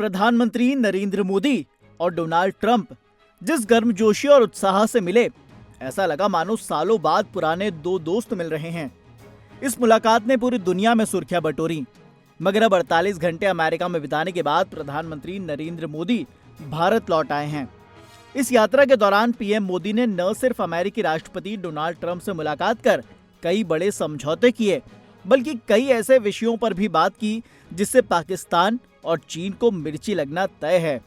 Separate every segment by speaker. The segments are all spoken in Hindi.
Speaker 1: प्रधानमंत्री नरेंद्र मोदी और डोनाल्ड ट्रंप जिस गर्मजोशी और उत्साह से मिले, ऐसा लगा मानो सालों बाद पुराने दो दोस्त मिल रहे हैं। इस मुलाकात ने पूरी दुनिया में सुर्खियां बटोरी, मगर अब 48 घंटे अमेरिका में बिताने के बाद प्रधानमंत्री नरेंद्र मोदी भारत लौट आए हैं। इस यात्रा के दौरान पीएम मोदी ने न सिर्फ अमेरिकी राष्ट्रपति डोनाल्ड ट्रंप से मुलाकात कर कई बड़े समझौते किए, बल्कि कई ऐसे विषयों पर भी बात की जिससे पाकिस्तान और चीन को मिर्ची लगना तय है।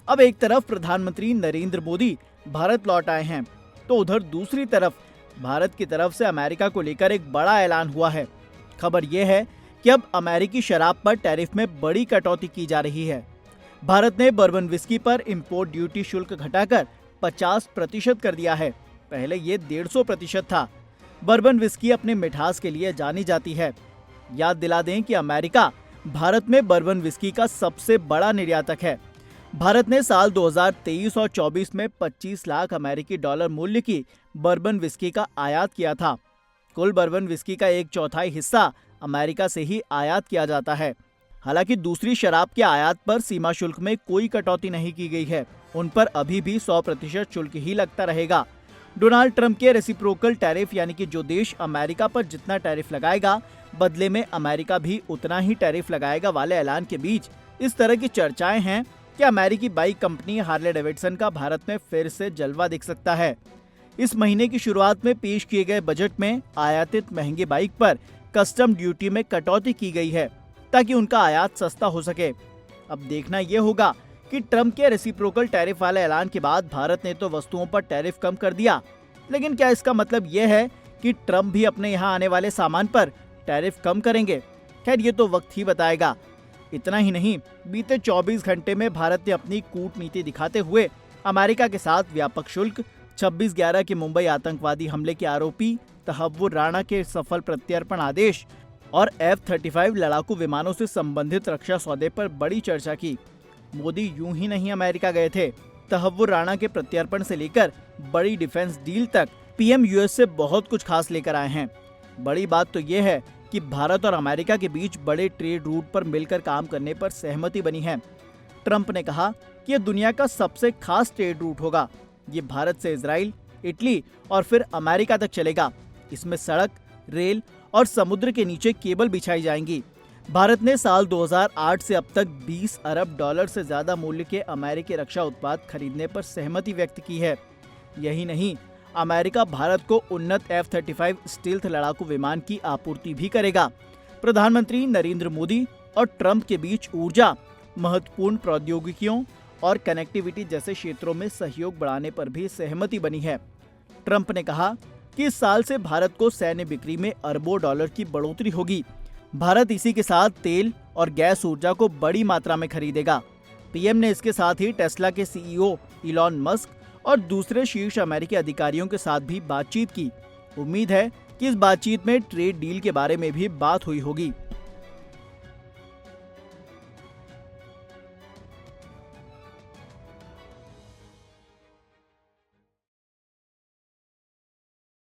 Speaker 1: अब एक तरफ प्रधानमंत्री नरेंद्र मोदी भारत लौट आए हैं, तो उधर दूसरी तरफ भारत की तरफ से अमेरिका को लेकर एक बड़ा ऐलान हुआ है। खबर यह है कि अब अमेरिकी शराब पर टैरिफ में बड़ी कटौती की जा रही है। भारत ने बर्बन विस्की पर इंपोर्ट ड्यूटी शुल्क घटाकर 50% कर दिया है। पहले ये 150% था। बर्बन विस्की अपनी मिठास के लिए जानी जाती है। याद दिला दें कि अमेरिका भारत में बर्बन विस्की का सबसे बड़ा निर्यातक है। भारत ने साल 2023 और 24 में 25 लाख अमेरिकी डॉलर मूल्य की बर्बन विस्की का आयात किया था। कुल बर्बन विस्की का 1/4 हिस्सा अमेरिका से ही आयात किया जाता है। हालांकि दूसरी शराब के आयात पर सीमा शुल्क में कोई कटौती नहीं की गई है। उन पर अभी भी 100% शुल्क ही लगता रहेगा। डोनाल्ड ट्रंप के रेसिप्रोकल टैरिफ यानी कि जो देश अमेरिका पर जितना टैरिफ लगाएगा, बदले में अमेरिका भी उतना ही टैरिफ लगाएगा वाले ऐलान के बीच इस तरह की चर्चाएं हैं कि अमेरिकी बाइक कंपनी हार्ले डेविडसन का भारत में फिर से जलवा दिख सकता है। इस महीने की शुरुआत में पेश किए गए बजट में आयातित महंगी बाइक पर कस्टम ड्यूटी में कटौती की गई है ताकि उनका आयात सस्ता हो सके। अब देखना यह होगा कि ट्रंप के रेसिप्रोकल टैरिफ वाले ऐलान के बाद भारत ने तो वस्तुओं पर टैरिफ कम कर दिया, लेकिन क्या इसका मतलब यह है कि ट्रंप भी अपने यहाँ आने वाले सामान पर टैरिफ कम करेंगे? खैर, ये तो वक्त ही बताएगा। इतना ही नहीं, बीते 24 घंटे में भारत ने अपनी कूटनीति दिखाते हुए अमेरिका के साथ व्यापक शुल्क, 26/11 के मुंबई आतंकवादी हमले के आरोपी तहव्वुर राणा के सफल प्रत्यर्पण आदेश और F-35 लड़ाकू विमानों से संबंधित रक्षा सौदे पर बड़ी चर्चा की। मोदी यूं ही नहीं अमेरिका गए थे। तहव्वुर राणा के प्रत्यर्पण से लेकर बड़ी डिफेंस डील तक पीएम यूएस से बहुत कुछ खास लेकर आए हैं। बड़ी बात तो यह है कि भारत और अमेरिका के बीच बड़े ट्रेड रूट पर मिलकर काम करने पर सहमति बनी है। ट्रंप ने कहा कि यह दुनिया का सबसे खास ट्रेड रूट होगा। ये भारत से इजराइल, इटली और फिर अमेरिका तक चलेगा। इसमें सड़क, रेल और समुद्र के नीचे केबल बिछाई जाएंगी। भारत ने साल 2008 से अब तक 20 अरब डॉलर से ज्यादा मूल्य के अमेरिकी रक्षा उत्पाद खरीदने पर सहमति व्यक्त की है। यही नहीं, अमेरिका भारत को उन्नत F-35 स्टील्थ लड़ाकू विमान की आपूर्ति भी करेगा। प्रधानमंत्री नरेंद्र मोदी और ट्रंप के बीच ऊर्जा, महत्वपूर्ण प्रौद्योगिकियों और कनेक्टिविटी जैसे क्षेत्रों में सहयोग बढ़ाने पर भी सहमति बनी है। ट्रंप ने कहा कि इस साल से भारत को सैन्य बिक्री में अरबों डॉलर की बढ़ोतरी होगी। भारत इसी के साथ तेल और गैस ऊर्जा को बड़ी मात्रा में खरीदेगा। पीएम ने इसके साथ ही टेस्ला के सीईओ इलॉन मस्क और दूसरे शीर्ष अमेरिकी अधिकारियों के साथ भी बातचीत की। उम्मीद है कि इस बातचीत में ट्रेड डील के बारे में भी बात हुई होगी।